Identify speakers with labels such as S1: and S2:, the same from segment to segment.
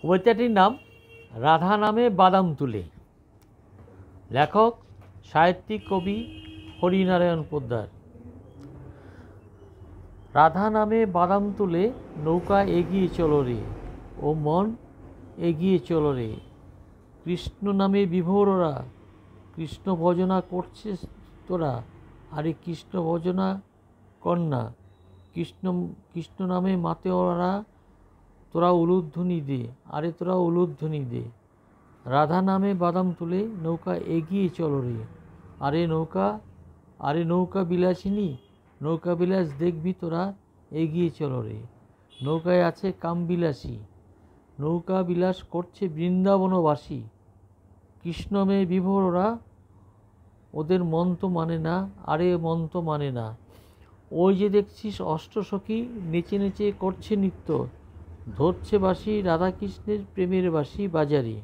S1: কবিতাটির নাম রাধা নামে বাদাম তুলে। লেখক সাহিত্যিক কবি হরিনারায়ণ পোদ্দার। রাধা নামে বাদাম তুলে নৌকা এগিয়ে চলো রে, ও মন এগিয়ে চলো রে। কৃষ্ণ নামে বিভোররা, কৃষ্ণ ভজনা করছিস তোরা, আরে কৃষ্ণ ভজনা কন্যা, কৃষ্ণ কৃষ্ণ নামে মাতে ওরা, তোরা উলুধ্বনি দে, আরে তোরা উলুধ্বনি দে। রাধা নামে বাদাম তুলে নৌকা এগিয়ে চলো রে, আরে নৌকা বিলাসিনী, নৌকা বিলাস দেখবি তোরা, এগিয়ে চলো রে। নৌকায় আছে কামবিলাসী, নৌকা বিলাস করছে বৃন্দাবনবাসী। কৃষ্ণ মেয়ে বিভোররা, ওদের মন তো মানে না, আরে মন তো মানে না। ওই যে দেখছিস অষ্টসখী নেচে নেচে করছে নৃত্য, ধরছে বাঁশি রাধাকৃষ্ণের প্রেমের বাঁশি বাজারে।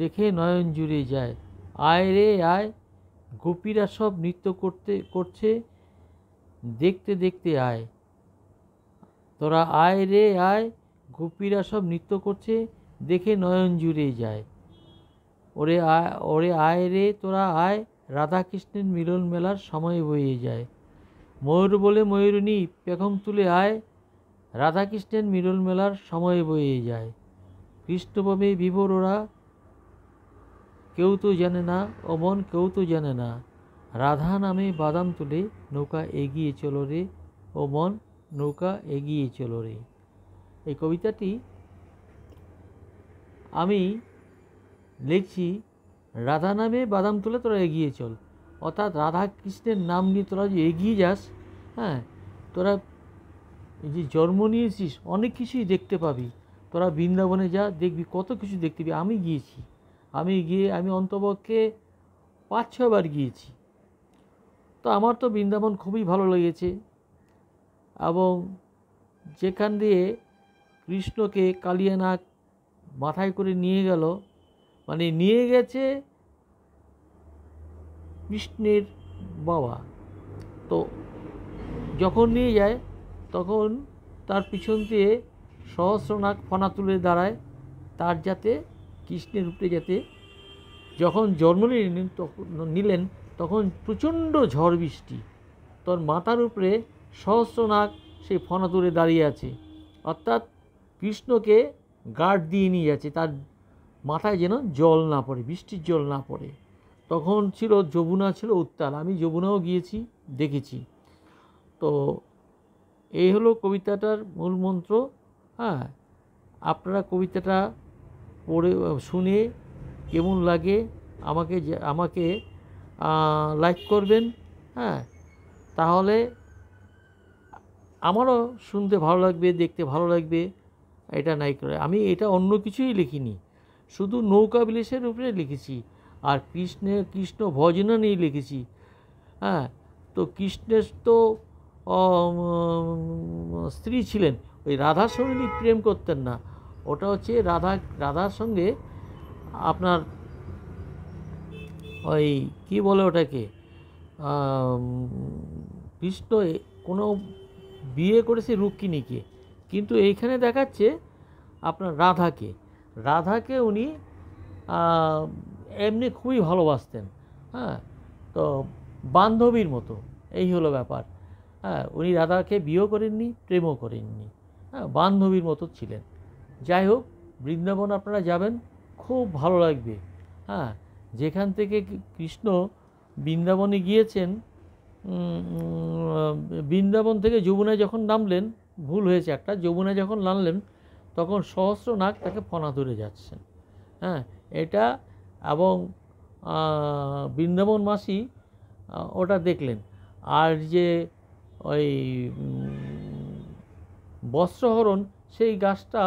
S1: দেখে নয়ন জুড়ে যায়, আয় রে আয়, গোপীরা সব নৃত্য করছে, দেখতে দেখতে আয়। তোরা আয় রে আয়, গোপীরা সব নৃত্য করছে, দেখে নয়ন জুড়ে যায়। ওরে আয় রে তোরা আয়, রাধাকৃষ্ণের মিলন মেলার সময় বয়ে যায়। ময়ূর বলে ময়ূরিণী পেখম তুলে আয়, রাধাকৃষ্ণের মিলন মেলার সময় বয়ে যায়। কৃষ্ণপ্রেমে বিভোর ওরা, কেউ তো জানে না, ও মন কেউ তো জানে না। রাধা নামে বাদাম তুলে নৌকা এগিয়ে চলো রে, ও মন নৌকা এগিয়ে চলো রে। এই কবিতাটি আমি লিখছি রাধা নামে বাদাম তুলে তোরা এগিয়ে চল, অর্থাৎ রাধা কৃষ্ণের নাম নিয়ে তোরা যে এগিয়ে যাস, হ্যাঁ, তোরা এই যে জন্ম নিয়েছিস অনেক কিছুই দেখতে পাবি। তোরা বৃন্দাবনে যা, দেখবি কত কিছু দেখতে পাবি। আমি গিয়েছি, আমি অন্তপক্ষে 5-6 বার গিয়েছি। তো আমার তো বৃন্দাবন খুবই ভালো লেগেছে, এবং যেখান দিয়ে কৃষ্ণকে কালিয়ানাগ মাথায় করে নিয়ে গেল, মানে নিয়ে গেছে কৃষ্ণের বাবা। তো যখন নিয়ে যায় তখন তার পিছন দিয়ে সহস্রনাগ ফনা তুলে দাঁড়ায়, তার যাতে কৃষ্ণের উপরে যাতে যখন জন্ম নিলেন তখন প্রচণ্ড ঝড় বৃষ্টি, তোর মাথার উপরে সহস্রনাগ সেই ফনা তুলে দাঁড়িয়ে আছে, অর্থাৎ কৃষ্ণকে গার্ড দিয়ে নিয়ে যাচ্ছে, তার মাথায় যেন জল না পড়ে, বৃষ্টির জল না পড়ে। তখন ছিল যমুনা, ছিল উত্তাল। আমি যমুনাও গিয়েছি, দেখেছি। তো এই হলো কবিতাটার মূল মন্ত্র। হ্যাঁ, আপনারা কবিতাটা পড়ে শুনে কেমন লাগে আমাকে লাইক করবেন। হ্যাঁ, তাহলে আমারও শুনতে ভালো লাগবে, দেখতে ভালো লাগবে। এটা নাই করে আমি এটা অন্য কিছুই লিখিনি, শুধু নৌকা বিলাসের উপরে লিখেছি, আর কৃষ্ণ ভজনা নিয়ে লিখেছি। হ্যাঁ, তো কৃষ্ণের তো স্ত্রী ছিলেন, ওই রাধার সঙ্গে তিনি প্রেম করতেন না। ওটা হচ্ছে রাধার সঙ্গে আপনার ওই কী বলে ওটাকে, কৃষ্ণ কোনো বিয়ে করেছে রুক্মিণীকে, কিন্তু এইখানে দেখাচ্ছে আপনার রাধাকে উনি এমনি খুবই ভালোবাসতেন। হ্যাঁ, তো বান্ধবীর মতো, এই হলো ব্যাপার। হ্যাঁ, উনি রাধাকে বিয়েও করেননি, প্রেমও করেননি। হ্যাঁ, বান্ধবীর মতো ছিলেন। যাই হোক, বৃন্দাবন আপনারা যাবেন, খুব ভালো লাগবে। হ্যাঁ, যেখান থেকে কৃষ্ণ বৃন্দাবনে গিয়েছেন, বৃন্দাবন থেকে যমুনায় যখন নামলেন, ভুল হয়েছে একটা, যমুনায় যখন নামলেন তখন সহস্রনাগ তাকে ফনা ধরে যাচ্ছেন। হ্যাঁ, এটা এবং বৃন্দাবন মাসি ওটা দেখলেন। আর যে ওই বস্ত্রহরণ, সেই গাছটা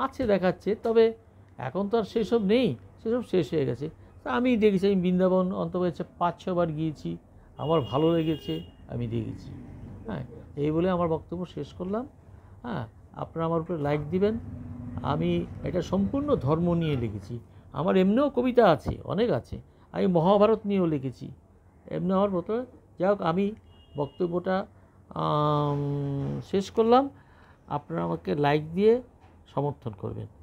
S1: আছে দেখাচ্ছে, তবে এখন তো আর সেসব নেই, সেসব শেষ হয়ে গেছে। তা আমি দেখেছি, আমি বৃন্দাবন অন্তত 5-6 বার গিয়েছি, আমার ভালো লেগেছে, আমি দেখেছি। হ্যাঁ, এই বলে আমার বক্তব্য শেষ করলাম। হ্যাঁ, আপনারা আমার উপরে লাইক দিবেন। আমি এটা সম্পূর্ণ ধর্ম নিয়ে লিখেছি। আমার এমনিও কবিতা আছে, অনেক আছে। আমি মহাভারত নিয়েও লিখেছি, এমনি আমার মতো। যাই হোক, আমি বক্তব্যটা শেষ করলাম। আপনারা আমাকে লাইক দিয়ে সমর্থন করবেন।